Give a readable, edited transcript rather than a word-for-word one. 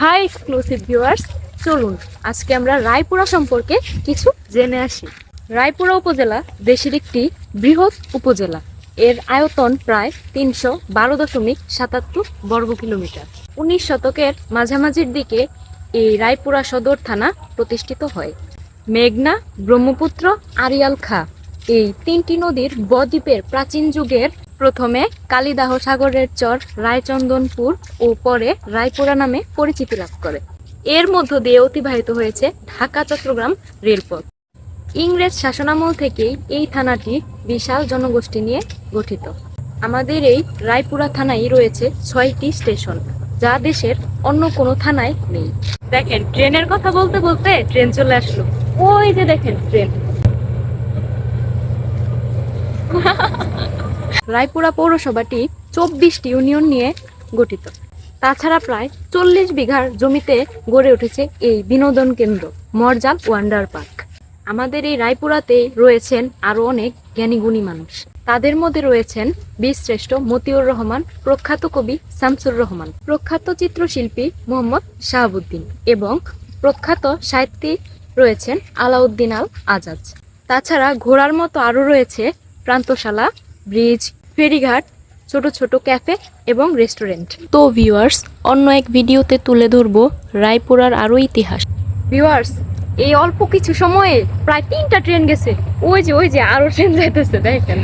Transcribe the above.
High exclusive viewers, চলুন আজকে আমরা রায়পুরা সম্পর্কে কিছু জেনে আসি। রায়পুরা উপজেলা দেশের একটি বৃহৎ উপজেলা। এর আয়তন প্রায় ৩১২.৭৭ বর্গ কিলোমিটার। ১৯ শতকের মাঝামাঝির দিকে এই রায়পুরা সদর থানা প্রতিষ্ঠিত হয়। মেঘনা, ব্রহ্মপুত্র, আড়িয়াল খাঁ এই তিনটি নদীর বদ্বীপের প্রাচীন যুগের প্রথমে কালিদাহ সাগরের চর রায়চন্দনপুর ও পরে রায়পুরা নামে পরিচিতি লাভ করে। এর মধ্য দিয়ে অতিবাহিত হয়েছে ঢাকা-চট্টগ্রাম রেলপথ। ইংরেজ শাসনামল থেকেই এই থানাটি বিশাল জনগোষ্ঠী নিয়ে গঠিত। আমাদের এই রায়পুরা থানায় রয়েছে ৬টি স্টেশন, যা দেশের অন্য কোনো থানায় নেই। দেখেন, ট্রেনের কথা বলতে বলতে ট্রেন চলে আসলো। ওই যে দেখেন ট্রেন। রায়পুরা পৌরসভাটি ২৪টি ইউনিয়ন নিয়ে গঠিত। তাছাড়া প্রায় ৪০ বিঘার জমিতে গড়ে উঠেছে এই বিনোদন কেন্দ্র মরজাল ওয়ান্ডার পার্ক। আমাদের এই রায়পুরাতে রয়েছেন আরো অনেক জ্ঞানীগুণী মানুষ। তাদের মধ্যে রয়েছেন বীরশ্রেষ্ঠ মতিউর রহমান, প্রখ্যাত কবি শামসুর রহমান, প্রখ্যাত চিত্রশিল্পী মোহাম্মদ শাহাবুদ্দিন এবং প্রখ্যাত সাহিত্যিক রয়েছেন আলাউদ্দিন আল আজাদ। তাছাড়া ঘোরার মতো আরো রয়েছে প্রান্তশালা, ব্রিজ, ফেরিঘাট, ছোট ছোট ক্যাফে এবং রেস্টুরেন্ট। তো ভিউয়ার্স, অন্য এক ভিডিওতে তুলে ধরবো রায়পুরার আরো ইতিহাস। ভিউয়ার্স, এই অল্প কিছু সময়ে প্রায় ৩টা ট্রেন গেছে। ওই যে আরো ট্রেন যাইতেছে, দেখেন।